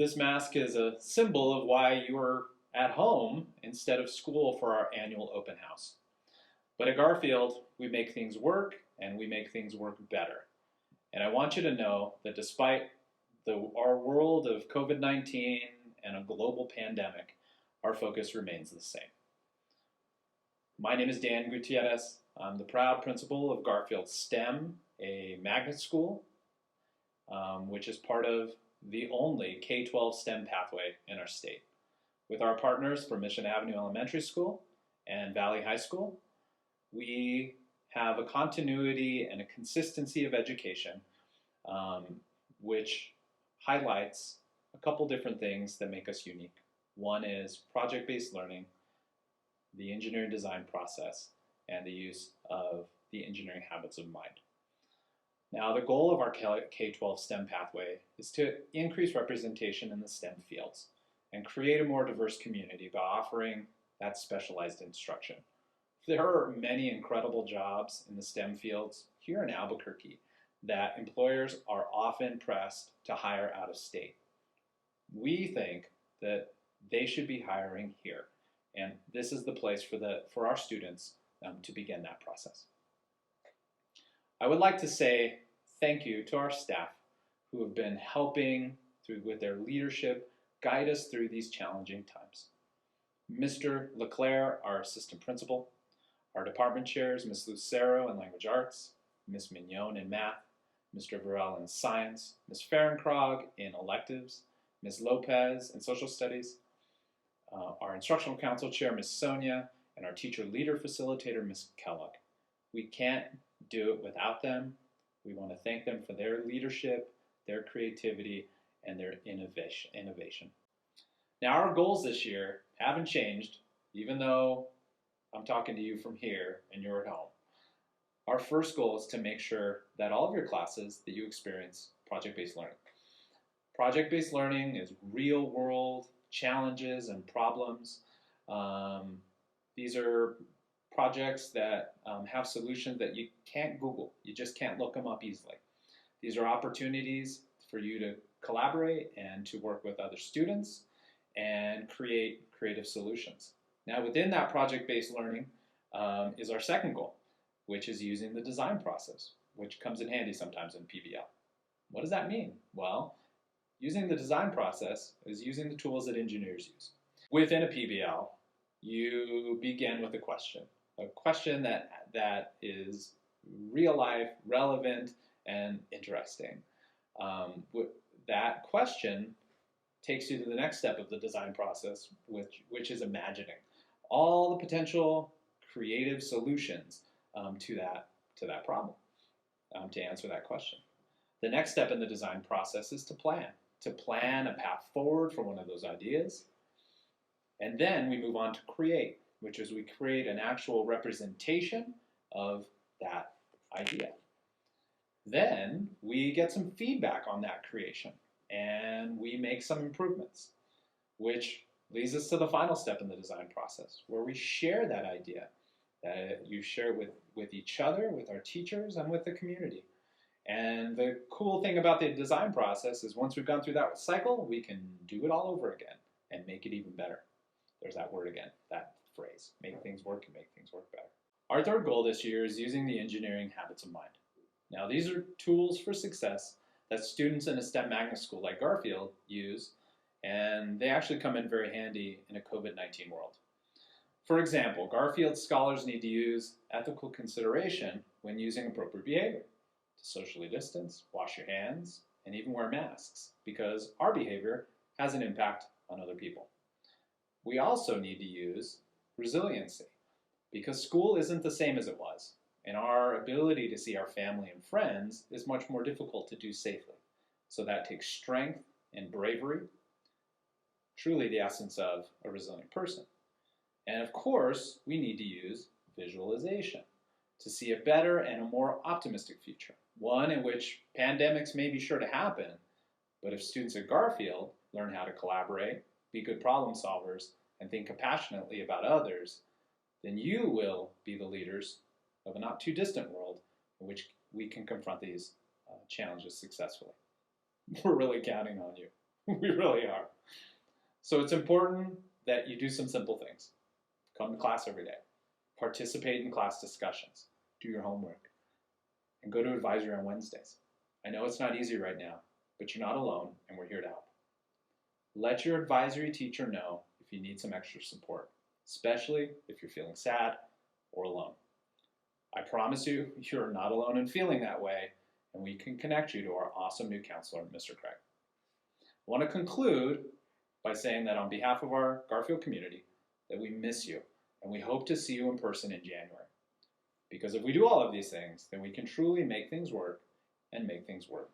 This mask is a symbol of why you are at home instead of school for our annual open house. But at Garfield, we make things work and we make things work better. And I want you to know that despite our world of COVID-19 and a global pandemic, our focus remains the same. My name is Dan Guiterrez. I'm the proud principal of Garfield STEM, a magnet school, which is part of the only K-12 STEM pathway in our state. With our partners from Mission Avenue Elementary School and Valley High School, we have a continuity and a consistency of education, which highlights a couple different things that make us unique. One is project-based learning, the engineering design process, and the use of the engineering habits of mind. Now, the goal of our K-12 STEM pathway is to increase representation in the STEM fields and create a more diverse community by offering that specialized instruction. There are many incredible jobs in the STEM fields here in Albuquerque that employers are often pressed to hire out of state. We think that they should be hiring here, and this is the place for our students to begin that process. I would like to say thank you to our staff who have been helping with their leadership guide us through these challenging times. Mr. Leclerc, our assistant principal, our department chairs, Ms. Lucero in language arts, Ms. Mignon in math, Mr. Varel in science, Ms. Fahrenkrog in electives, Ms. Lopez in social studies, our instructional council chair, Ms. Sonia, and our teacher leader facilitator, Ms. Kellogg. We can't do it without them. We want to thank them for their leadership, their creativity, and their innovation. Now, our goals this year haven't changed, even though I'm talking to you from here and you're at home. Our first goal is to make sure that all of your classes that you experience project-based learning. Project-based learning is real-world challenges and problems. These are projects that have solutions that you can't Google. You just can't look them up easily. These are opportunities for you to collaborate and to work with other students and create creative solutions. Now, within that project-based learning is our second goal, which is using the design process, which comes in handy sometimes in PBL. What does that mean? Well, using the design process is using the tools that engineers use. Within a PBL, you begin with a question that is real life, relevant, and interesting. That question takes you to the next step of the design process, which is imagining all the potential creative solutions to that problem, to answer that question. The next step in the design process is to plan a path forward for one of those ideas. And then we move on to create, which is we create an actual representation of that idea. Then we get some feedback on that creation and we make some improvements, which leads us to the final step in the design process, where we share that idea, that you share with each other, with our teachers, and with the community. And the cool thing about the design process is once we've gone through that cycle, we can do it all over again and make it even better. There's that word again, that phrase, make things work and make things work better. Our third goal this year is using the engineering habits of mind. Now, these are tools for success that students in a STEM magnet school like Garfield use, and they actually come in very handy in a COVID-19 world. For example, Garfield scholars need to use ethical consideration when using appropriate behavior, to socially distance, wash your hands, and even wear masks, because our behavior has an impact on other people. We also need to use resiliency, because school isn't the same as it was, and our ability to see our family and friends is much more difficult to do safely. So that takes strength and bravery, truly the essence of a resilient person. And of course, we need to use visualization to see a better and a more optimistic future, one in which pandemics may be sure to happen, but if students at Garfield learn how to collaborate, be good problem solvers, and think compassionately about others, then you will be the leaders of a not too distant world in which we can confront these challenges successfully. We're really counting on you. We really are. So it's important that you do some simple things. Come to class every day. Participate in class discussions. Do your homework. And go to advisory on Wednesdays. I know it's not easy right now, but you're not alone, and we're here to help. Let your advisory teacher know if you need some extra support, especially if you're feeling sad or alone. I promise you, you're not alone in feeling that way, and we can connect you to our awesome new counselor, Mr. Craig. I want to conclude by saying that on behalf of our Garfield community, that we miss you, and we hope to see you in person in January. Because if we do all of these things, then we can truly make things work and make things work